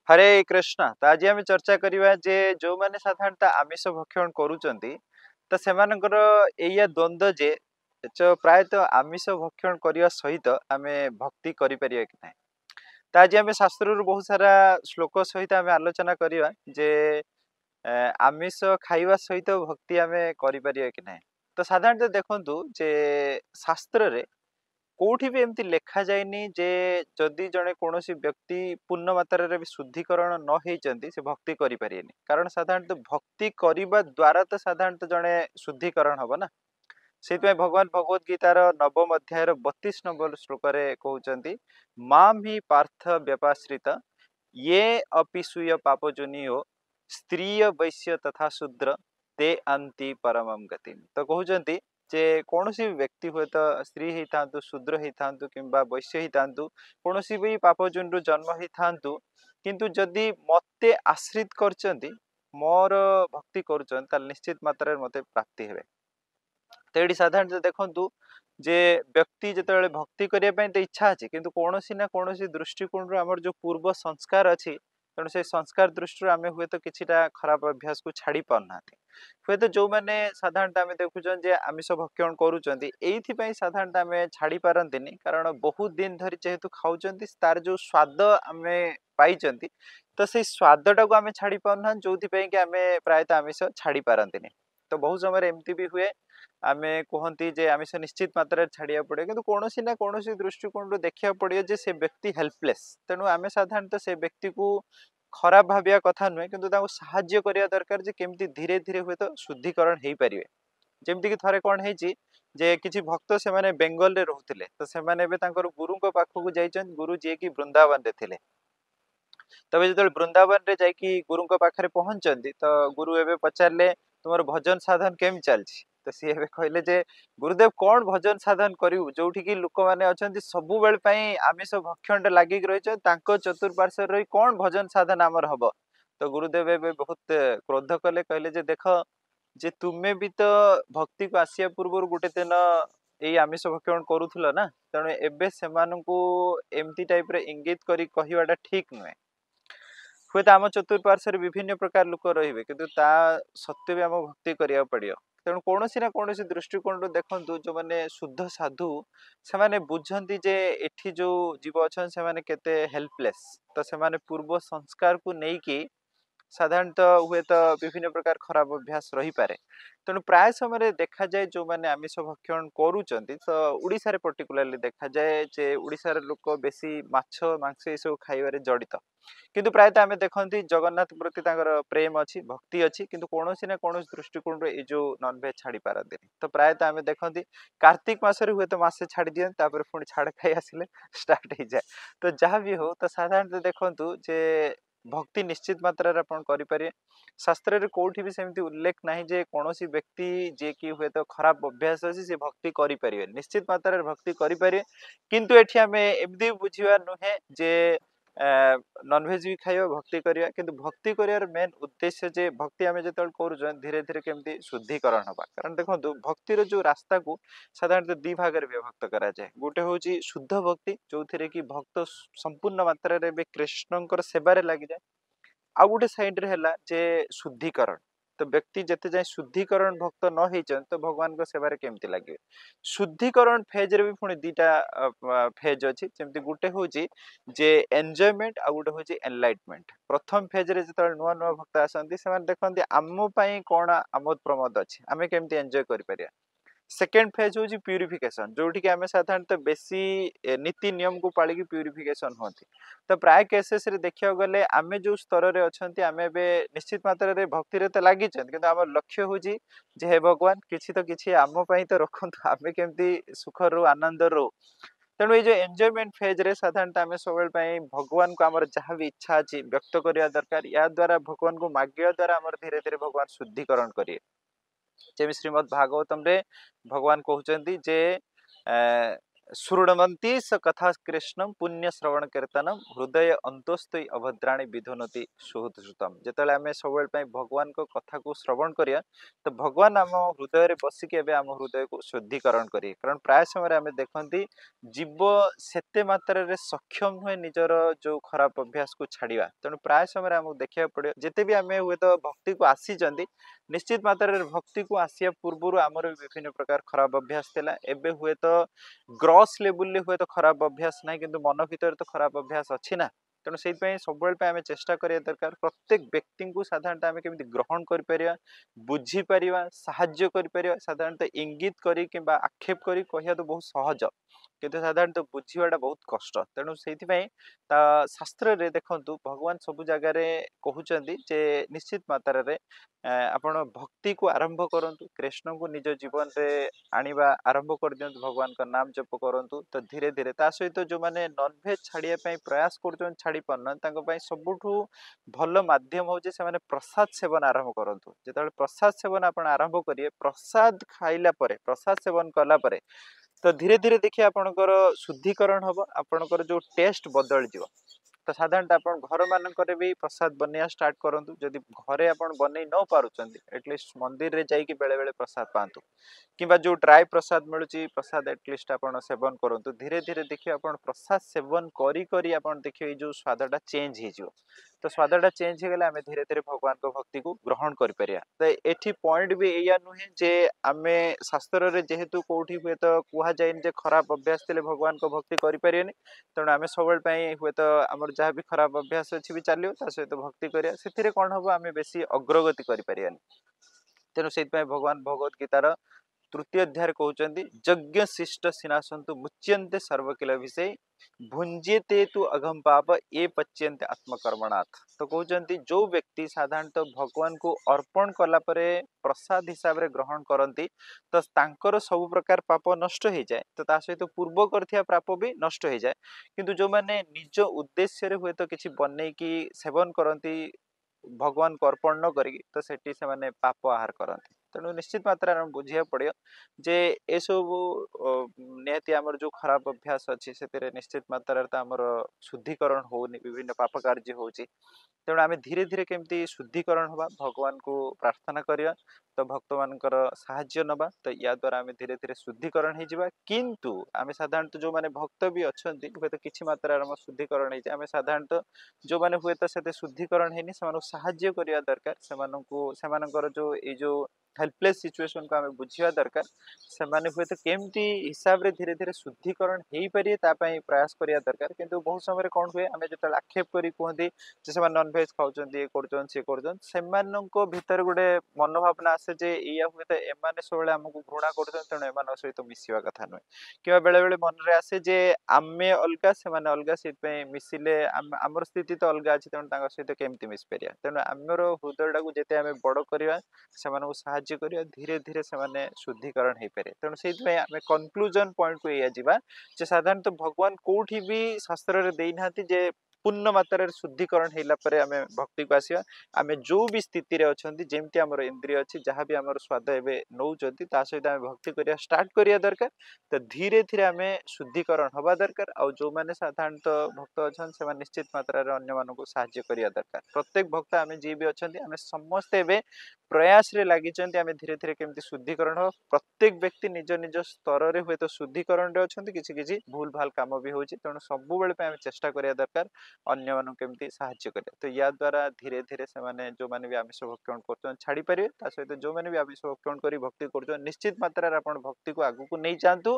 हरे कृष्ण। तो आज आम चर्चा करवा जे जो माने साधारणतः आमिष भक्षण करूचंती तो सेमानकर एया द्वंद्व जे प्रायतः आमिष भक्षण करने सहित आमे भक्ति करि परिया कि नहीं। तो आज आम शास्त्र बहुत सारा श्लोक सहित आम आलोचना करवा जे आमिष खाइबा सहित भक्ति आमे करि परिया कि नहीं। तो साधारणतः देखंतु जे शास्त्र रे कोठी भी एमती लेखा जायनी जे जदि जड़े कौन व्यक्ति पूर्ण मात्रा रे भी शुद्धिकरण न होती से भक्ति करि परियेनी। कारण साधारणतः भक्ति करने द्वारा तो साधारणतः जड़े शुद्धिकरण हम ना। से भगवान भगवत गीतार नवम अध्याय 32 नंबर श्लोक कहते माम ही पार्थ व्यपाश्रित ये अपिसूय पापजनियो स्त्रीय वैश्य तथा शूद्र ते अंति परमम गति। तो कहते जे कौन भी व्यक्ति हुए तो स्त्री ही था शूद्र ही था कि वैश्य ही था कौन भी पापजन रु जन्म ही था किंतु जदि मते आश्रित कर मोर भक्ति कर निश्चित मात्रा मते प्राप्ति हे। तो ये साधारणतः देखु जे व्यक्ति जिते भक्ति करने तो इच्छा अच्छी किंतु कौन ना कौन दृष्टिकोण आमर जो पूर्व संस्कार अच्छी तेणु से संस्कार दृष्टि आम हुए तो किसीटा खराब अभ्यास को छाड़ी पारना हुए तो जो मैंने साधारणतः आम देखुन जे आमिष भक्षण करूँ साधारणतः आम छाड़ी पारती कारण बहुत दिन धरी जेहेतु खाऊँ तार जो स्वाद आम पाई तो से स्वाद टाक आम छाड़ी पारना जो कि आम प्रायतः आमिष छाड़ी पारती। तो बहुत समय एमती भी हुए आम कहती जे आमिष निश्चित मात्रा छाड़िया पड़े कि कौन ना कौन दृष्टिकोण देखा पड़े जे से व्यक्ति हेल्पलेस तेणु आम साधारणतः से व्यक्ति को खराब भाविया कथा नुहे कि साहाय्य करिया दरकार जे केमती धीरे धीरे हुए तो शुद्धिकरण हो पारे। जमती कि थरे कौन है जे किसी भक्त से माने बेंगल रे रहउथिले तो से माने गुरु पाखक जाइछन गुरु जी की वृंदावन रे थिले। तबे जो वृंदावन रे जाइकी गुरु पाखे पहुंचती तो गुरु एवं पचारे तुम भजन साधन केमी चलती तो सी कहले जे गुरुदेव कौन भजन साधन करू जो लोक मैंने अच्छा सब बेल आमिष भक्षण लगिक रही चतुर्पार्श्व रही कौन भजन साधन आमर हम। तो गुरुदेव एवं बहुत क्रोध कले कहले जे देख जे तुम्हें भी तो भक्ति को आसिया पूर्व गोटे दिन यही आमिष भक्षण करूल ना तेणु एबे से एमती टाइप इंगित करी कहवाटा ठीक नुहे। हुए तो आम चतुर्पार्श्व विभिन्न प्रकार लोक रे कि सत्वे भी आम भक्ति करा पड़ो। तेणु कौन ना कौन दृष्टिकोण देखु जो मैंने शुद्ध साधु से माने बुझंती जे एठी जो जीव अच्छा से केते हेल्पलेस तो से पूर्व संस्कार को लेकिन साधारणतः हुए तो विभिन्न प्रकार खराब अभ्यास रही पारे। तेणु प्राय समय देखा जाए जो मैंने आमिष भक्षण करूचंती तो उड़ीसा रे पर्टिकुलरली देखा जाए जे उड़ीसा रे लोक बेसी माछ मांस ये सब खाइबारे जड़ित किंतु प्रायतः आम देखती जगन्नाथ प्रति प्रेम अच्छी भक्ति अच्छी किंतु कौन ना कौन दृष्टिकोण ये जो नॉनवेज छाड़ी पारती। तो प्रायतः आम देखती कार्तिक मासरे हुए तो मासे छाड़ी दियंती पुणी छाड़ खाई आसिले स्टार्ट हो जाए। तो जहाँ भी हो तो साधारणतः देखु जे भक्ति निश्चित मात्रा करें शास्त्र कोठी भी सेमती उल्लेख नहीं जे कौन व्यक्ति जे कि हुए तो खराब अभ्यास अच्छी से भक्ति करें निश्चित मात्रा भक्ति करें किंतु एठी आम एमती बुझा नुहे जे नॉनवेज भी खाइबा भक्ति करिया किंतु भक्ति करियार मेन उद्देश्य जे भक्ति आम जो कर धीरे धीरे केमती शुद्धिकरण हवा। कारण देखो भक्तिर जो रास्ता को साधारणतः दी भाग विभक्त करा जाए गोटे हूँ शुद्ध भक्ति जो थे कि भक्त संपूर्ण मात्रा कृष्णकर सेवारे लगी जाए आ गोटे साइड रे हैला जे शुद्धिकरण। तो व्यक्ति जिते जाए शुद्धिकरण भक्त न हो तो भगवान को सेवारे केमती लगे। शुद्धिकरण फेज रे भी पुणी दीटा फेज अच्छी जमती गोटे हूँ जे एंजॉयमेंट आ गोटे हूँ एनलाइटमेंट। प्रथम फेज रे जो नुआ नुआ भक्त आसती से देखते आम कौन आमोद प्रमोद अच्छी आम केमती एंजॉय कर। सेकेंड फेज हूँ प्यूरिफिकेशन जोटि आम साधारणतः बेसी नीति नियम को पालिकी प्यूरिफिकेशन होती। तो प्राय केसेस रे देखा गले आम जो स्तर में अच्छा आम निश्चित मात्रा रे भक्ति रे तो लगी कि आम लक्ष्य हूँ जे हे भगवान किसी तो किसी आम तो रखु आम केमती सुख रो आनंद रो। तेणु ये जो एंजॉयमेंट फेज रे साधारणतः आम सब भगवान को आम जहाँ भी इच्छा अच्छी व्यक्त करने दरकार या द्वारा भगवान को मागिया द्वारा आम धीरे धीरे भगवान शुद्धिकरण करिए। जेमि श्रीमद् भागवतम रे भगवान कहते जे शृण्वन्ति स कथा कृष्णम पुण्य श्रवण कीर्तनम हृदय अंतस्थै अभद्राणी विधुनति सुहृत श्रुतम जेतेବେଳେ ଆମେ ସବୁବେଳେ ପାଇଁ ଭଗବାନଙ୍କ କଥାକୁ ଶ୍ରବଣ କରିବା ତ ଭଗବାନ ଆମ ହୃଦୟରେ ବସିକି ଏବେ ଆମ ହୃଦୟକୁ ଶୁଦ୍ଧିକରଣ କରିବେ କାରଣ ପ୍ରାୟ ସମୟରେ ଆମେ ଦେଖନ୍ତି ଜୀବ ସେତେ ମାତ୍ରାରେ ସକ୍ଷମ ହୁଏ ନିଜର ଯୋଉ ଖରାପ ଅଭ୍ୟାସକୁ ଛାଡିବା ତେଣୁ ପ୍ରାୟ ସମୟରେ ଆମକୁ ଦେଖିବାକୁ ପଡିବ ଯେତେ ବି ଆମେ ହୁଏତ ଭକ୍ତିକୁ ଆସିଛନ୍ତି ନିଶ୍ଚିତ ମାତ୍ରାରେ ଭକ୍ତିକୁ ଆସିବା ପୂର୍ବରୁ ଆମର ବିଭିନ୍ନ ପ୍ରକାର ଖରାପ ଅଭ୍ୟାସ ଥିଲା ଏବେ ହୁଏତ ଗ୍ରସ୍ ଲେବୁଲରେ ହୁଏତ ଖରାପ ଅଭ୍ୟାସ ନାହିଁ କିନ୍ତୁ ମନ ଭିତରେ ତ ଖରାପ ଅଭ୍ୟାସ ଅଛି ନା ତେଣୁ ସେଇଥିପାଇଁ ସବୁବେଳେ ପାଇଁ ଆମେ ଚେଷ୍ଟା କରିବା ଦରକାର ପ୍ରତ୍ୟେକ ବ୍ୟକ୍ତିଙ୍କୁ ସାଧାରଣତଃ ଆମେ କେମିତି ଗ୍ରହଣ କରିପାରିବା ବୁଝିପାରିବା ସାହାଯ୍ୟ କରିପାରିବା ସାଧାରଣତଃ ଇଙ୍ଗିତ କରି କିମ୍ବା ଆକ୍ଷେପ କରି କହିବା ତ ବହୁତ ସହଜ କିନ୍ତୁ ସାଧାରଣତଃ ବୁଝିବାଟା ବହୁତ କଷ୍ଟ ତେଣୁ ସେଇଥିପାଇଁ ତା ଶାସ୍ତ୍ରରେ ଦେଖନ୍ତୁ ଭଗବାନ ସବୁ ଜାଗାରେ କହୁଛନ୍ତି ଯେ ନିଶ୍ଚିତ ମାତ୍ରାରେ ଆପଣ ଭକ୍ତିକୁ ଆରମ୍ଭ କରନ୍ତୁ କୃଷ୍ଣଙ୍କୁ ନିଜ ଜୀବନରେ ଆଣିବା ଆରମ୍ଭ କରିଦିଅନ୍ତୁ ଭଗବାନଙ୍କ ନାମ ଜପ କରନ୍ତୁ ତ ଧୀରେ ଧୀରେ ତା ସହିତ ଯୋଉମାନେ ନନଭେଜ ଛାଡିବା ପାଇଁ ପ୍ରୟାସ କରୁଛନ୍ତି ଛାଡି ପାରୁନାହାନ୍ତି ତାଙ୍କ ପାଇଁ ସବୁଠୁ ଭଲ ମାଧ୍ୟମ ହଉଛି ସେମାନେ ପ୍ରସାଦ ସେବନ ଆରମ୍ଭ କରନ୍ତୁ ଯେତେବେଳେ ପ୍ରସାଦ ସେବନ ଆପଣ ଆରମ୍ଭ କରିବେ ପ୍ରସାଦ ଖାଇଲା ପରେ ପ୍ରସାଦ ସେବନ କଲା ପରେ ତ ଧୀରେ ଧୀରେ ଦେଖିବେ ଆପଣଙ୍କର ଶୁଦ୍ଧିକରଣ ହବ ଆପଣଙ୍କର ଯୋଉ ଟେଷ୍ଟ ବଦଳିଯିବ ତ ସାଧାରଣତଃ ଆପଣ ଘର ମାନଙ୍କରେ ବି ପ୍ରସାଦ ବନେଇବା ଷ୍ଟାର୍ଟ କରନ୍ତୁ ଯଦି ଘରେ ଆପଣ ବନେଇ ନ ପାରୁଛନ୍ତି ଏଟଲିଷ୍ଟ ମନ୍ଦିରରେ ଯାଇକି ବେଳେ ବେଳେ ପ୍ରସାଦ ପାଆନ୍ତୁ କିମ୍ବା ଯୋଉ ଡ୍ରାଏ ପ୍ରସାଦ ମିଳୁଛି ପ୍ରସାଦ ଏଟଲିଷ୍ଟ ଆପଣ ସେବନ କରନ୍ତୁ ଧୀରେ ଧୀରେ ଦେଖିବେ ଆପଣ ପ୍ରସାଦ ସେବନ କରି କରି ଆପଣ ଦେଖିବେ ଏଇ ଯୋଉ ସ୍ୱାଦଟା ଚେଞ୍ଜ ହେଇଯିବ ତ ସ୍ୱାଦଟା ଚେଞ୍ଜ ହେଇଗଲେ ଆମେ ଧୀରେ ଧୀରେ ଭଗବାନଙ୍କ ଭକ୍ତିକୁ ଗ୍ରହଣ କରିପାରିବା ତ ଏଠି ପଏଣ୍ଟ ବି ଏଇଆ ନୁହେଁ ଯେ ଆମେ ଶାସ୍ତ୍ରରେ ଯେହେତୁ କୋଉଠି ହୁଏତ କୁହାଯାଇନି ଯେ ଖରାପ ଅଭ୍ୟାସ ଥିଲେ ଭଗବାନଙ୍କ ଭକ୍ତି କରିପାରିବେନି ତେଣୁ ଆମେ ସବୁବେଳେ ପାଇଁ ହୁଏତ ଆମର ଯାହା ବି ଖରାପ ଅଭ୍ୟାସ ଅଛି ବି ଚାଲିବ ତା ସହିତ ଭକ୍ତି କରିବା ସେଥିରେ କଣ ହବ ଆମେ ବେଶୀ ଅଗ୍ରଗତି କରିପାରିବାନି ତେଣୁ ସେଇଥିପାଇଁ ଭଗବାନ ଭଗବତ ଗୀତାର ତୃତୀୟ ଅଧ୍ୟାୟରେ କହୁଛନ୍ତି ଯଜ୍ଞ ଶିଷ୍ଟ ସିନାସନ୍ତୁ ମୁଚ୍ୟନ୍ତେ ସର୍ବକିଲ ବିଷୟ ଭୁଞ୍ଜେତେ ତୁ ଅଘମ ପାପ ଏ ପଚ୍ୟନ୍ତେ ଆତ୍ମକର୍ମଣାଥ ତ କହୁଛନ୍ତି ଯୋଉ ବ୍ୟକ୍ତି ସାଧାରଣତଃ ଭଗବାନଙ୍କୁ ଅର୍ପଣ କଲା ପରେ ପ୍ରସାଦ ହିସାବରେ ଗ୍ରହଣ କରନ୍ତି ତ ତାଙ୍କର ସବୁ ପ୍ରକାର ପାପ ନଷ୍ଟ ହେଇଯାଏ ତ ତା ସହିତ ପୂର୍ବ କରିଥିବା ପାପ ବି ନଷ୍ଟ ହେଇଯାଏ କିନ୍ତୁ ଯୋଉମାନେ ନିଜ ଉଦ୍ଦେଶ୍ୟରେ ହୁଏତ କିଛି ବନେଇକି ସେବନ କରନ୍ତି ଭଗବାନଙ୍କୁ ଅର୍ପଣ ନ କରିକି ତ ସେଠି ସେମାନେ ପାପ ଆହାର କରନ୍ତି ତେଣୁ ନିଶ୍ଚିତ ମାତ୍ରାରେ ଆମେ ବୁଝିବାକୁ ପଡିବ ଯେ ଏସବୁ ନିହାତି ଆମର ଯୋଉ ଖରାପ ଅଭ୍ୟାସ ଅଛି ସେଥିରେ ନିଶ୍ଚିତ ମାତ୍ରାରେ ତ ଆମର ଶୁଦ୍ଧିକରଣ ହଉନି ବିଭିନ୍ନ ପାପ କାର୍ଯ୍ୟ ହଉଛି ତେଣୁ ଆମେ ଧୀରେ ଧୀରେ କେମିତି ଶୁଦ୍ଧିକରଣ ହବା ଭଗବାନଙ୍କୁ ପ୍ରାର୍ଥନା କରିବା ତ ଭକ୍ତ ମାନଙ୍କର ସାହାଯ୍ୟ ନବା ତ ୟା ଦ୍ୱାରା ଆମେ ଧୀରେ ଧୀରେ ଶୁଦ୍ଧିକରଣ ହେଇଯିବା କିନ୍ତୁ ଆମେ ସାଧାରଣତଃ ଯୋଉମାନେ ଭକ୍ତ ବି ଅଛନ୍ତି ହୁଏତ କିଛି ମାତ୍ରାରେ ଆମ ଶୁଦ୍ଧିକରଣ ହେଇଯାଏ ଆମେ ସାଧାରଣତଃ ଯୋଉମାନେ ହୁଏତ ସେତେ ଶୁଦ୍ଧିକରଣ ହେଇନି ସେମାନଙ୍କୁ ସାହାଯ୍ୟ କରିବା ଦରକାର ସେମାନଙ୍କୁ ସେମାନଙ୍କର ଯୋଉ ଏଇ ଯୋଉ ହେଲ୍ପଲେସ୍ ସିଚୁଏସନକୁ ଆମେ ବୁଝିବା ଦରକାର ସେମାନେ ହୁଏତ କେମିତି ହିସାବରେ ଧୀରେ ଧୀରେ ଶୁଦ୍ଧିକରଣ ହେଇପାରିବେ ତା ପାଇଁ ପ୍ରୟାସ କରିବା ଦରକାର କିନ୍ତୁ ବହୁତ ସମୟରେ କଣ ହୁଏ ଆମେ ଯେତେବେଳେ ଆକ୍ଷେପ କରି କୁହନ୍ତି ଯେ ସେମାନେ ନନଭେଜ ଖାଉଛନ୍ତି ଇଏ କରୁଛନ୍ତି ସିଏ କରୁଛନ୍ତି ସେମାନଙ୍କ ଭିତରେ ଗୋଟେ ମନୋଭାବନା ଆସେ ଯେ ଏଇଆ ହୁଏତ ଏମାନେ ସବୁବେଳେ ଆମକୁ ଘୃଣା କରୁଛନ୍ତି ତେଣୁ ଏମାନଙ୍କ ସହିତ ମିଶିବା କଥା ନୁହେଁ କିମ୍ବା ବେଳେ ବେଳେ ମନରେ ଆସେ ଯେ ଆମେ ଅଲଗା ସେମାନେ ଅଲଗା ସେଥିପାଇଁ ମିଶିଲେ ଆମର ସ୍ଥିତି ତ ଅଲଗା ଅଛି ତେଣୁ ତାଙ୍କ ସହିତ କେମିତି ମିଶିପାରିବା ତେଣୁ ଆମର ହୃଦୟଟାକୁ ଯେତେ ଆମେ ବଡ କରିବା ସେମାନଙ୍କୁ ସାହାଯ୍ୟ କରିବା ଧୀରେ ଧୀରେ ସେମାନେ ଶୁଦ୍ଧିକରଣ ହେଇପାରିବେ ତେଣୁ ସେଇଥିପାଇଁ ଆମେ କନକ୍ଲୁଜନ ପଏଣ୍ଟକୁ ଏଇଆ ଯିବା ଯେ ସାଧାରଣତଃ ଭଗବାନ କୋଉଠି ବି ଶାସ୍ତ୍ରରେ ଦେଇନାହାନ୍ତି ଯେ ପୂର୍ଣ୍ଣ ମାତ୍ରାରେ ଶୁଦ୍ଧିକରଣ ହେଲା ପରେ ଆମେ ଭକ୍ତିକୁ ଆସିବା ଆମେ ଯୋଉ ବି ସ୍ଥିତିରେ ଅଛନ୍ତି ଯେମିତି ଆମର ଇନ୍ଦ୍ରିୟ ଅଛି ଯାହା ବି ଆମର ସ୍ୱାଦ ଏବେ ନଉଛନ୍ତି ତା ସହିତ ଆମେ ଭକ୍ତି କରିବା ଷ୍ଟାର୍ଟ କରିବା ଦରକାର ତ ଧୀରେ ଧୀରେ ଆମେ ଶୁଦ୍ଧିକରଣ ହବା ଦରକାର ଆଉ ଯୋଉମାନେ ସାଧାରଣତଃ ଭକ୍ତ ଅଛନ୍ତି ସେମାନେ ନିଶ୍ଚିତ ମାତ୍ରାରେ ଅନ୍ୟମାନଙ୍କୁ ସାହାଯ୍ୟ କରିବା ଦରକାର ପ୍ରତ୍ୟେକ ଭକ୍ତ ଆମେ ଯିଏ ବି ଅଛନ୍ତି ଆମେ ସମସ୍ତେ ଏବେ ପ୍ରୟାସରେ ଲାଗିଛନ୍ତି ଆମେ ଧୀରେ ଧୀରେ କେମିତି ଶୁଦ୍ଧିକରଣ ହବ ପ୍ରତ୍ୟେକ ବ୍ୟକ୍ତି ନିଜ ନିଜ ସ୍ତରରେ ହୁଏତ ଶୁଦ୍ଧିକରଣରେ ଅଛନ୍ତି କିଛି କିଛି ଭୁଲ ଭାଲ କାମ ବି ହଉଛି ତେଣୁ ସବୁବେଳେ ପାଇଁ ଆମେ ଚେଷ୍ଟା କରିବା ଦରକାର ଅନ୍ୟମାନଙ୍କୁ କେମିତି ସାହାଯ୍ୟ କରିବା ତ ୟା ଦ୍ୱାରା ଧୀରେ ଧୀରେ ସେମାନେ ଯୋଉମାନେ ବି ଆମିଷ ଭକ୍ଷଣ କରୁଛନ୍ତି ଛାଡି ପାରିବେ ତା ସହିତ ଯୋଉମାନେ ବି ଆମିଷ ଭକ୍ଷଣ କରି ଭକ୍ତି କରୁଛନ୍ତି ନିଶ୍ଚିତ ମାତ୍ରାରେ ଆପଣ ଭକ୍ତିକୁ ଆଗକୁ ନେଇ ଯାଆନ୍ତୁ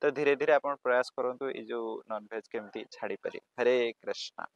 ତ ଧୀରେ ଧୀରେ ଆପଣ ପ୍ରୟାସ କରନ୍ତୁ ଏଇ ଯୋଉ ନନଭେଜ କେମିତି ଛାଡି ପାରିବେ ହରେ କୃଷ୍ଣ।